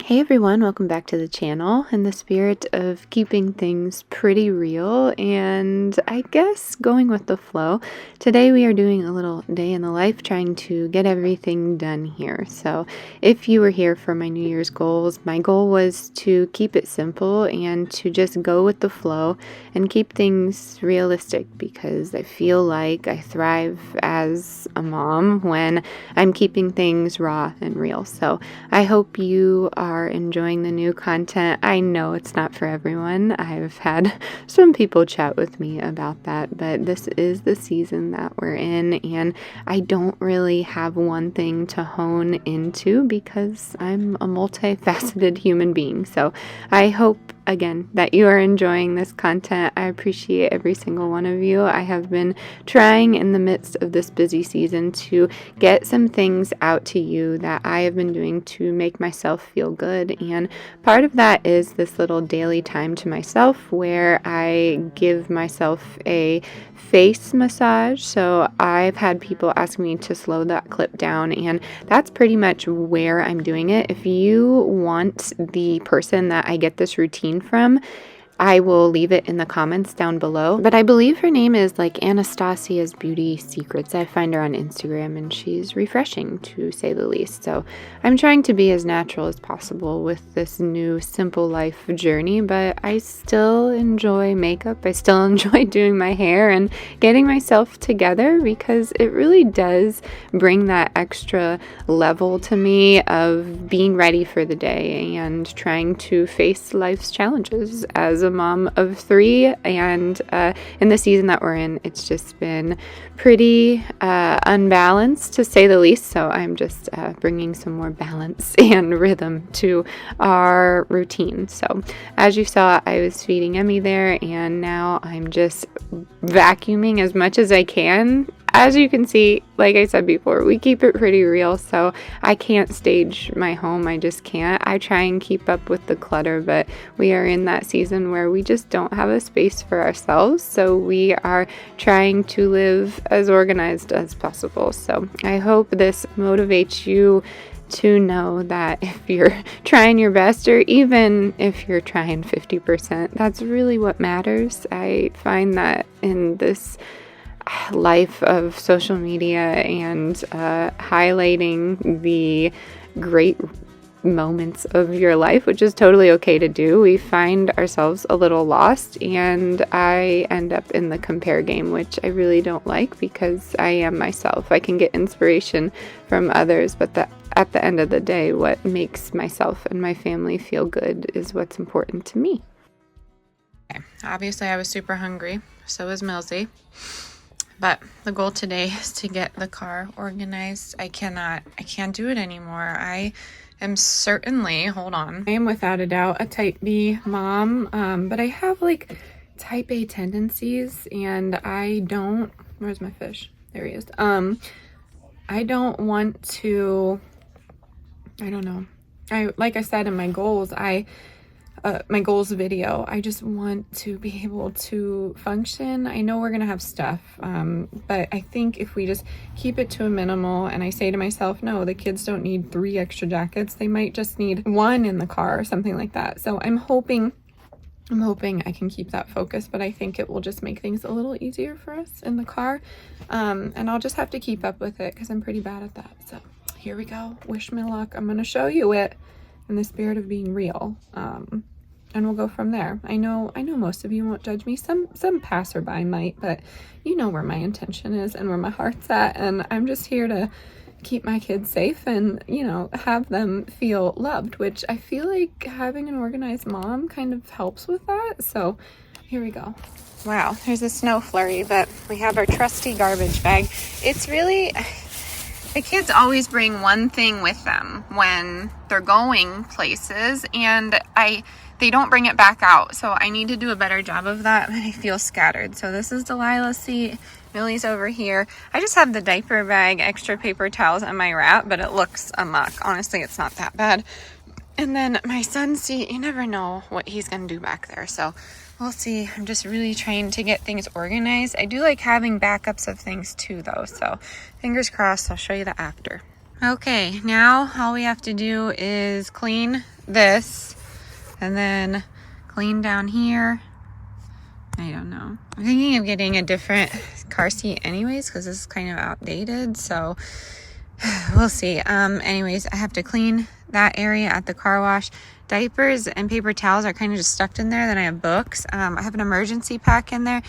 Hey everyone, welcome back to the channel. In the spirit of keeping things pretty real and I guess going with the flow, today we are doing a little day in the life, trying to get everything done here. So if you were here for my New Year's goals, my goal was to keep it simple and to just go with the flow and keep things realistic, because I feel like I thrive as a mom when I'm keeping things raw and real. So I hope you are enjoying the new content. I know it's not for everyone. I've had some people chat with me about that, but this is the season that we're in, and I don't really have one thing to hone into because I'm a multifaceted human being. So I hope, again, that you are enjoying this content. I appreciate every single one of you. I have been trying in the midst of this busy season to get some things out to you that I have been doing to make myself feel good. And part of that is this little daily time to myself where I give myself a face massage. So I've had people ask me to slow that clip down, and that's pretty much where I'm doing it. If you want the person that I get this routine from, I will leave it in the comments down below. But I believe her name is like Anastasia's Beauty Secrets. I find her on Instagram and she's refreshing, to say the least. So I'm trying to be as natural as possible with this new simple life journey, but I still enjoy makeup. I still enjoy doing my hair and getting myself together, because it really does bring that extra level to me of being ready for the day and trying to face life's challenges as a mom of 3. And in the season that we're in, it's just been pretty unbalanced, to say the least. So I'm just bringing some more balance and rhythm to our routine. So as you saw, I was feeding Emmy there, and now I'm just vacuuming as much as I can. As you can see, like I said before, we keep it pretty real, so I can't stage my home. I just can't. I try and keep up with the clutter, but we are in that season where we just don't have a space for ourselves, so we are trying to live as organized as possible. So I hope this motivates you to know that if you're trying your best, or even if you're trying 50%, that's really what matters. I find that in this life of social media and highlighting the great moments of your life, which is totally okay to do, we find ourselves a little lost, and I end up in the compare game, which I really don't like, because I am myself. I can get inspiration from others, but at the end of the day, what makes myself and my family feel good is what's important to me. Okay. Obviously I was super hungry, so was Millsy. But the goal today is to get the car organized. I can't do it anymore. I am certainly, hold on, I am without a doubt a type B mom, but I have like type A tendencies, and I don't, where's my fish? There he is. I don't want to, I don't know. Like I said in my goals, my goals video, I just want to be able to function. I know we're gonna have stuff, but I think if we just keep it to a minimal, and I say to myself, no, the kids don't need 3 extra jackets, they might just need 1 in the car or something like that. So I'm hoping I can keep that focus, but I think it will just make things a little easier for us in the car, and I'll just have to keep up with it because I'm pretty bad at that. So here we go. Wish me luck. I'm gonna show you it in the spirit of being real, and we'll go from there. I know most of you won't judge me. Some passerby might, but you know where my intention is and where my heart's at, and I'm just here to keep my kids safe and, you know, have them feel loved, which I feel like having an organized mom kind of helps with that. So here we go. Wow, there's a snow flurry, but we have our trusty garbage bag. It's really, the kids always bring one thing with them when they're going places, and they don't bring it back out. So I need to do a better job of that. I feel scattered. So this is Delilah's seat. Millie's over here. I just have the diaper bag, extra paper towels, and my wrap, but it looks amok. Honestly, it's not that bad. And then my son's seat, you never know what he's going to do back there. So we'll see. I'm just really trying to get things organized. I do like having backups of things too, though. So fingers crossed, I'll show you the after. Okay, now all we have to do is clean this and then clean down here. I don't know. I'm thinking of getting a different car seat anyways because this is kind of outdated, so we'll see. Anyways, I have to clean that area at the car wash. Diapers and paper towels are kind of just stuck in there. Then I have books. I have an emergency pack in there.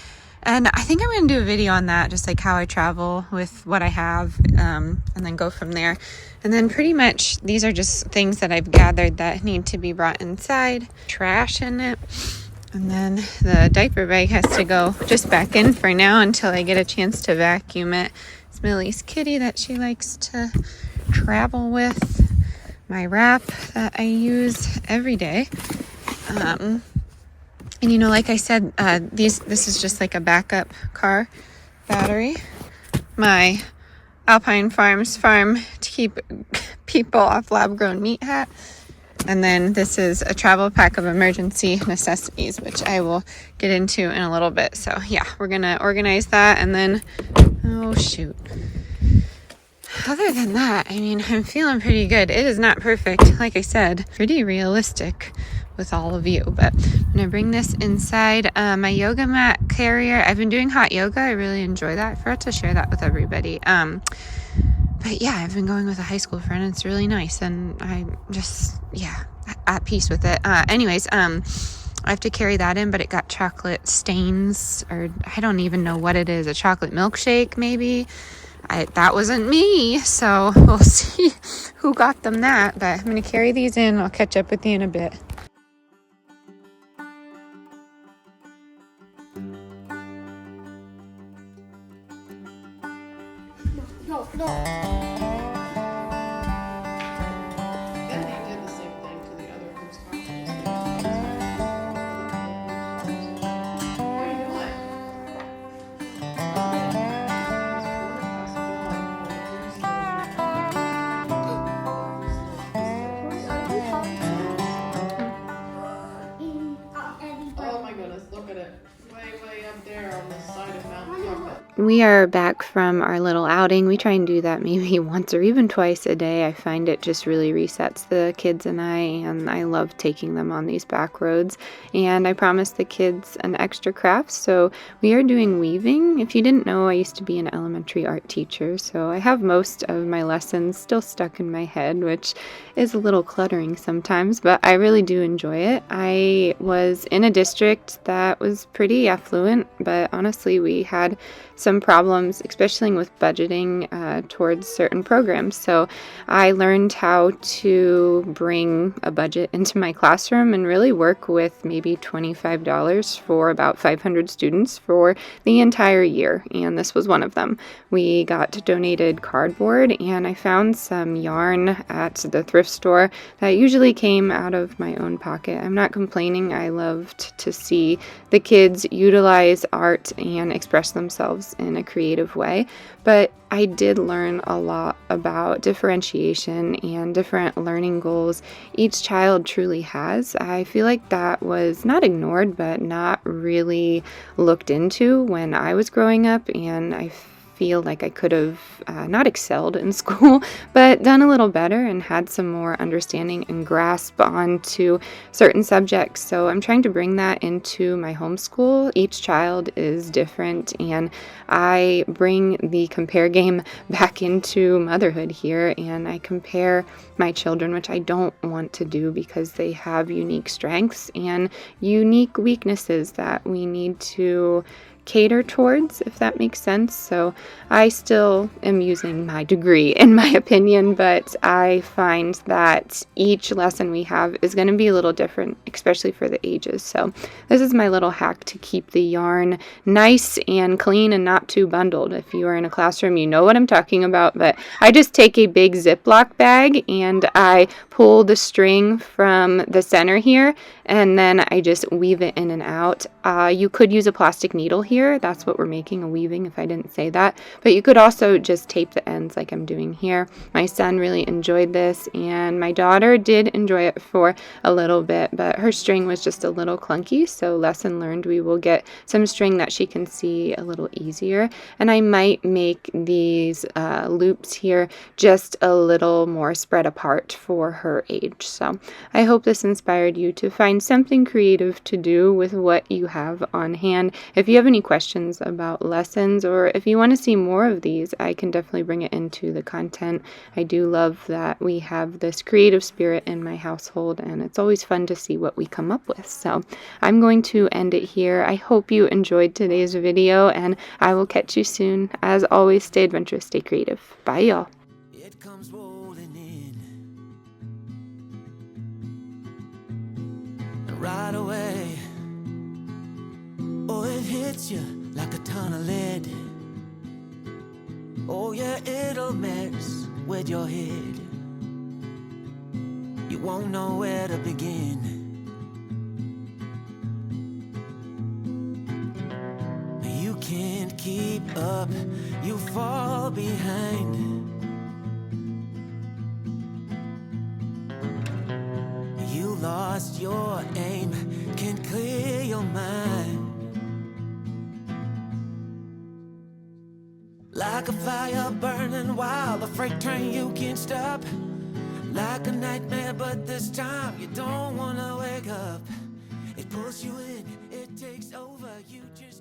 And I think I'm going to do a video on that, just like how I travel with what I have, and then go from there. And then pretty much these are just things that I've gathered that need to be brought inside. Trash in it. And then the diaper bag has to go just back in for now until I get a chance to vacuum it. It's Millie's kitty that she likes to travel with. My wrap that I use every day. And you know, like I said, this is just like a backup car battery. My Alpine Farms farm to keep people off lab-grown meat hat. And then this is a travel pack of emergency necessities, which I will get into in a little bit. So yeah, we're gonna organize that, and then, oh shoot. Other than that, I mean, I'm feeling pretty good. It is not perfect, like I said, pretty realistic with all of you, but I'm gonna bring this inside. My yoga mat carrier, I've been doing hot yoga. I really enjoy that. I forgot to share that with everybody. But yeah, I've been going with a high school friend. It's really nice, and I'm just, yeah, at peace with it. Anyways, I have to carry that in, but it got chocolate stains, or I don't even know what it is. A chocolate milkshake, maybe. That wasn't me, so we'll see who got them that. But I'm going to carry these in. I'll catch up with you in a bit. No. We are back from our little outing. We try and do that maybe once or even twice a day. I find it just really resets the kids and I love taking them on these back roads. And I promised the kids an extra craft, so we are doing weaving. If you didn't know, I used to be an elementary art teacher, so I have most of my lessons still stuck in my head, which is a little cluttering sometimes, but I really do enjoy it. I was in a district that was pretty affluent, but honestly, we had some problems, especially with budgeting towards certain programs. So I learned how to bring a budget into my classroom and really work with maybe $25 for about 500 students for the entire year. And this was one of them. We got donated cardboard, and I found some yarn at the thrift store that usually came out of my own pocket. I'm not complaining. I loved to see the kids utilize art and express themselves in a creative way, but I did learn a lot about differentiation and different learning goals each child truly has. I feel like that was not ignored, but not really looked into when I was growing up, and I feel like I could have not excelled in school, but done a little better and had some more understanding and grasp onto certain subjects. So I'm trying to bring that into my homeschool. Each child is different, and I bring the compare game back into motherhood here, and I compare my children, which I don't want to do because they have unique strengths and unique weaknesses that we need to cater towards, if that makes sense. So I still am using my degree, in my opinion, but I find that each lesson we have is going to be a little different, especially for the ages. So this is my little hack to keep the yarn nice and clean and not too bundled. If you are in a classroom, you know what I'm talking about, but I just take a big Ziploc bag and I pull the string from the center here, and then I just weave it in and out. You could use a plastic needle here, here. That's what we're making, a weaving, if I didn't say that. But you could also just tape the ends like I'm doing here. My son really enjoyed this, and my daughter did enjoy it for a little bit, but her string was just a little clunky, so lesson learned. We will get some string that she can see a little easier, and I might make these loops here just a little more spread apart for her age. So I hope this inspired you to find something creative to do with what you have on hand. If you have any questions about lessons, or if you want to see more of these, I can definitely bring it into the content. I do love that we have this creative spirit in my household, and it's always fun to see what we come up with. So I'm going to end it here. I hope you enjoyed today's video, and I will catch you soon. As always, stay adventurous, stay creative. Bye, y'all. It comes rolling in right away. Oh, it hits you like a ton of lead. Oh yeah, it'll mess with your head. You won't know where to begin. You can't keep up, you fall behind. You lost your aim, can't clear your mind. Like a fire burning wild, a freight train you can't stop. Like a nightmare, but this time you don't wanna wake up. It pulls you in, it takes over, you just